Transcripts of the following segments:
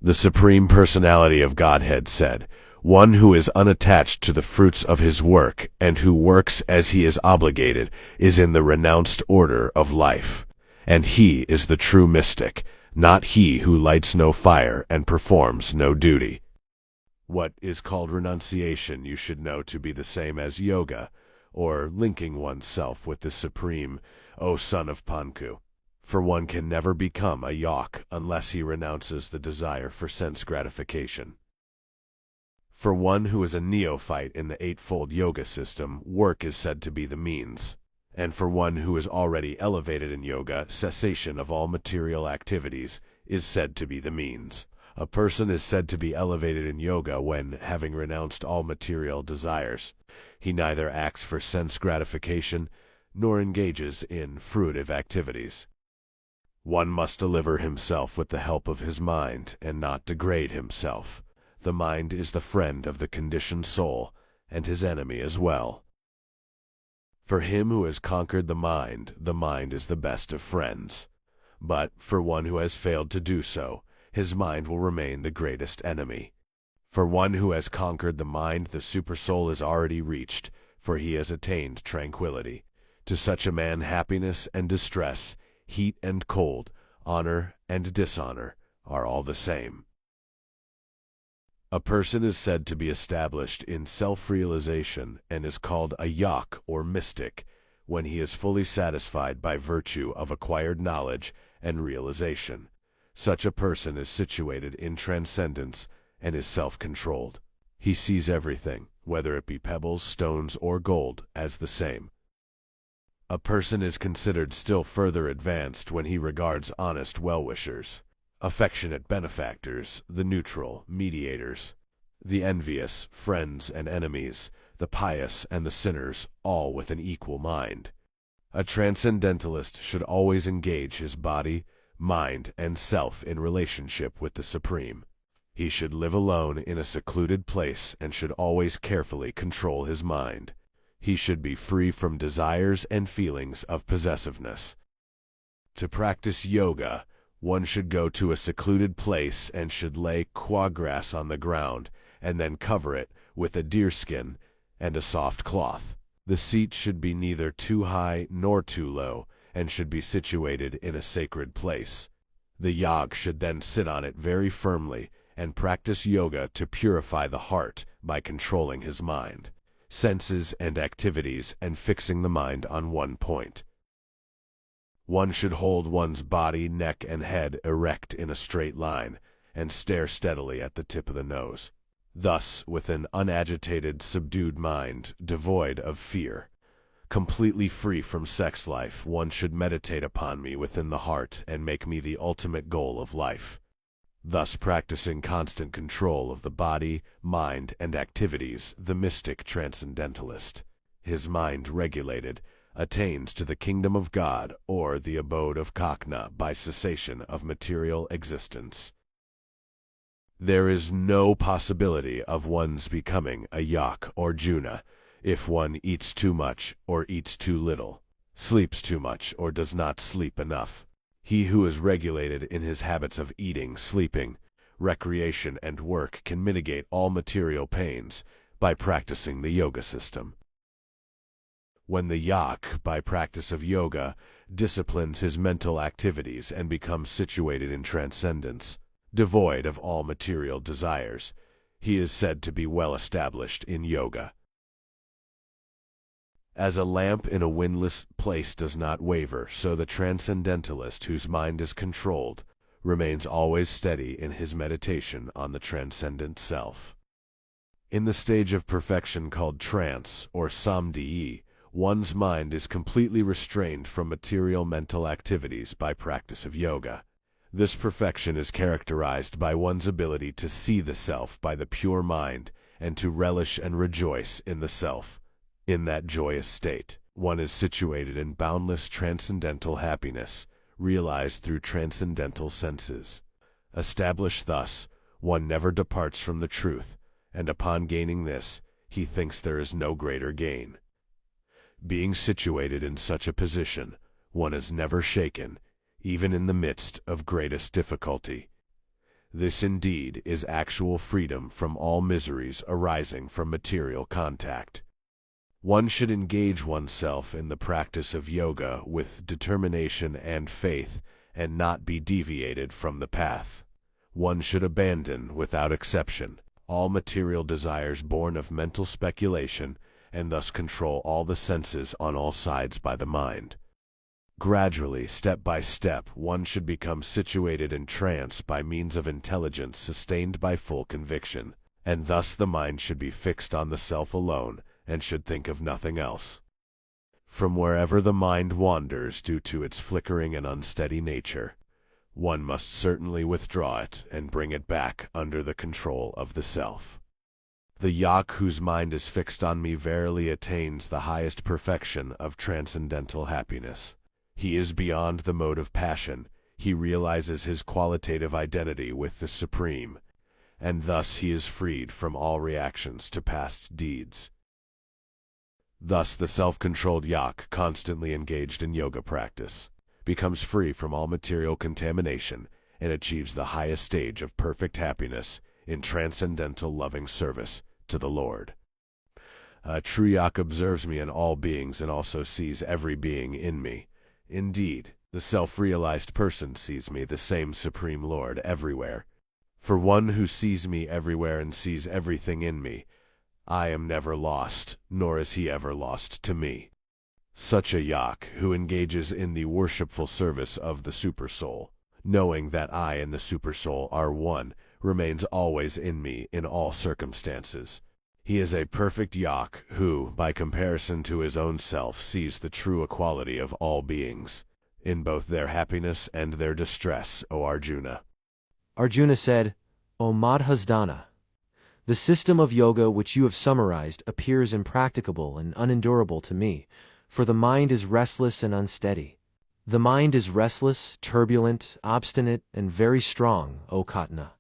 The Supreme Personality of Godhead said, "One who is unattached to the fruits of his work and who works as he is obligated is in the renounced order of life. And he is the true mystic, not he who lights no fire and performs no duty." What is called renunciation you should know to be the same as yoga, or linking oneself with the Supreme, O son of Panku. For one can never become a yak unless he renounces the desire for sense gratification. For one who is a neophyte in the Eightfold Yoga system, work is said to be the means. And for one who is already elevated in yoga, cessation of all material activities is said to be the means. A person is said to be elevated in yoga when, having renounced all material desires, he neither acts for sense gratification nor engages in fruitive activities. One must deliver himself with the help of his mind and not degrade himself. The mind is the friend of the conditioned soul and his enemy as well. For him who has conquered the mind is the best of friends. But for one who has failed to do so, his mind will remain the greatest enemy. For one who has conquered the mind, the supersoul is already reached, for he has attained tranquility. To such a man, happiness and distress, heat and cold, honor and dishonor are all the same. A person is said to be established in self-realization and is called a yak or mystic when he is fully satisfied by virtue of acquired knowledge and realization. Such a person is situated in transcendence and is self-controlled. He sees everything, whether it be pebbles, stones, or gold, as the same. A person is considered still further advanced when he regards honest well-wishers, affectionate benefactors, the neutral, mediators, the envious, friends and enemies, the pious and the sinners, all with an equal mind. A transcendentalist should always engage his body, mind, and self in relationship with the Supreme. He should live alone in a secluded place and should always carefully control his mind. He should be free from desires and feelings of possessiveness. To practice yoga, one should go to a secluded place and should lay quagrass on the ground and then cover it with a deerskin and a soft cloth. The seat should be neither too high nor too low and should be situated in a sacred place. The yog should then sit on it very firmly and practice yoga to purify the heart by controlling his mind, senses, and activities and fixing the mind on one point. One should hold one's body, neck, and head erect in a straight line and stare steadily at the tip of the nose. Thus, with an unagitated, subdued mind, devoid of fear, completely free from sex life, one should meditate upon me within the heart and make me the ultimate goal of life. Thus practicing constant control of the body, mind, and activities, the mystic transcendentalist, his mind regulated, attains to the kingdom of God or the abode of Kakna by cessation of material existence. There is no possibility of one's becoming a yak or juna if one eats too much or eats too little, sleeps too much or does not sleep enough. He who is regulated in his habits of eating, sleeping, recreation, and work can mitigate all material pains by practicing the yoga system. When the yak, by practice of yoga, disciplines his mental activities and becomes situated in transcendence, devoid of all material desires, he is said to be well established in yoga. As a lamp in a windless place does not waver, so the transcendentalist whose mind is controlled remains always steady in his meditation on the transcendent self. In the stage of perfection called trance, or samdhi, one's mind is completely restrained from material mental activities by practice of yoga. This perfection is characterized by one's ability to see the self by the pure mind and to relish and rejoice in the self. In that joyous state, one is situated in boundless transcendental happiness, realized through transcendental senses. Established thus, one never departs from the truth, and upon gaining this, he thinks there is no greater gain. Being situated in such a position, one is never shaken, even in the midst of greatest difficulty. This indeed is actual freedom from all miseries arising from material contact. One should engage oneself in the practice of yoga with determination and faith, and not be deviated from the path. One should abandon, without exception, all material desires born of mental speculation, and thus control all the senses on all sides by the mind. Gradually, step by step, one should become situated in trance by means of intelligence sustained by full conviction, and thus the mind should be fixed on the self alone, and should think of nothing else. From wherever the mind wanders due to its flickering and unsteady nature, one must certainly withdraw it and bring it back under the control of the self. The yak whose mind is fixed on me verily attains the highest perfection of transcendental happiness. He is beyond the mode of passion, he realizes his qualitative identity with the Supreme, and thus he is freed from all reactions to past deeds. Thus the self-controlled yak, constantly engaged in yoga practice, becomes free from all material contamination and achieves the highest stage of perfect happiness in transcendental loving service to the Lord. A true yak observes me in all beings and also sees every being in me. Indeed, the self-realized person sees me, the same Supreme Lord, everywhere. For one who sees me everywhere and sees everything in me, I am never lost, nor is he ever lost to me. Such a yak, who engages in the worshipful service of the Supersoul, knowing that I and the Supersoul are one, remains always in me in all circumstances. He is a perfect yak who, by comparison to his own self, sees the true equality of all beings, in both their happiness and their distress, O Arjuna. Arjuna said, O Madhusudana, the system of yoga which you have summarized appears impracticable and unendurable to me, for the mind is restless and unsteady. The mind is restless, turbulent, obstinate, and very strong, O Katna.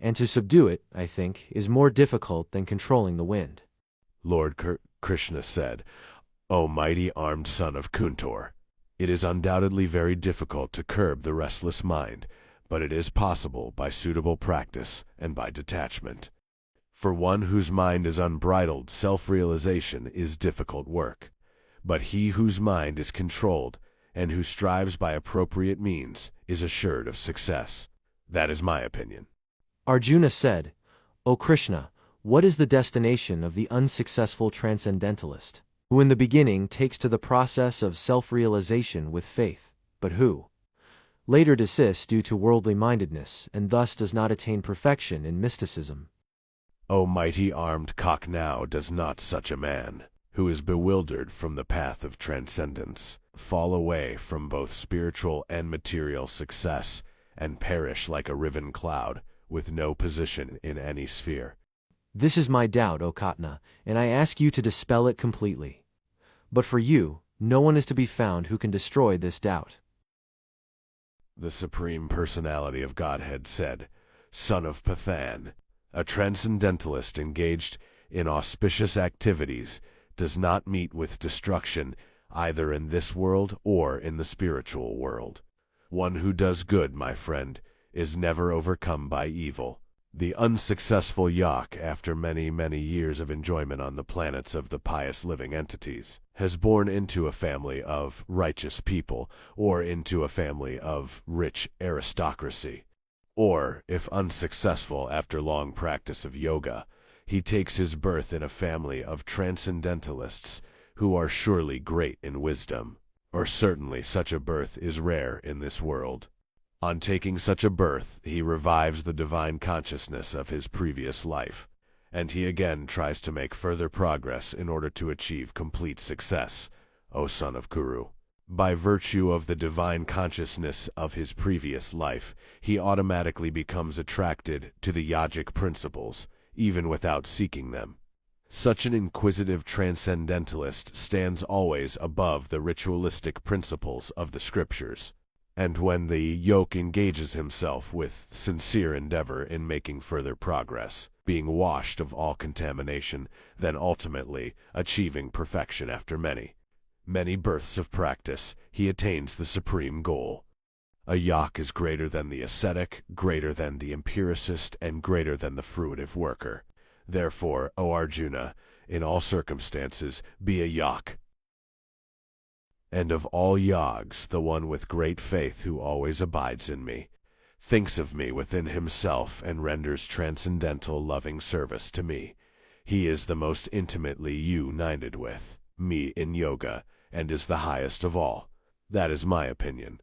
And to subdue it, I think, is more difficult than controlling the wind. Lord Krishna said, O mighty armed son of Kuntur, it is undoubtedly very difficult to curb the restless mind, but it is possible by suitable practice and by detachment. For one whose mind is unbridled, self-realization is difficult work. But he whose mind is controlled, and who strives by appropriate means, is assured of success. That is my opinion. Arjuna said, O Krishna, what is the destination of the unsuccessful transcendentalist, who in the beginning takes to the process of self-realization with faith, but who later desists due to worldly mindedness, and thus does not attain perfection in mysticism? O mighty armed cock, now does not such a man, who is bewildered from the path of transcendence, fall away from both spiritual and material success, and perish like a riven cloud, with no position in any sphere? This is my doubt, O Katna, and I ask you to dispel it completely. But for you, no one is to be found who can destroy this doubt. The Supreme Personality of Godhead said, Son of Pathan, a transcendentalist engaged in auspicious activities does not meet with destruction either in this world or in the spiritual world. One who does good, my friend, is never overcome by evil. The unsuccessful yak, after many, many years of enjoyment on the planets of the pious living entities, has born into a family of righteous people, or into a family of rich aristocracy. Or, if unsuccessful after long practice of yoga, he takes his birth in a family of transcendentalists who are surely great in wisdom, or certainly such a birth is rare in this world. On taking such a birth, he revives the divine consciousness of his previous life, and he again tries to make further progress in order to achieve complete success, O son of Kuru. By virtue of the divine consciousness of his previous life, he automatically becomes attracted to the yogic principles, even without seeking them. Such an inquisitive transcendentalist stands always above the ritualistic principles of the scriptures, and when the yoke engages himself with sincere endeavor in making further progress, being washed of all contamination, then ultimately achieving perfection after many births of practice, he attains the supreme goal. A yak is greater than the ascetic, greater than the empiricist, and greater than the fruitive worker. Therefore, O Arjuna, in all circumstances, be a yak. And of all yags, the one with great faith who always abides in me, thinks of me within himself and renders transcendental loving service to me. He is the most intimately united with me in yoga, and is the highest of all. That is my opinion.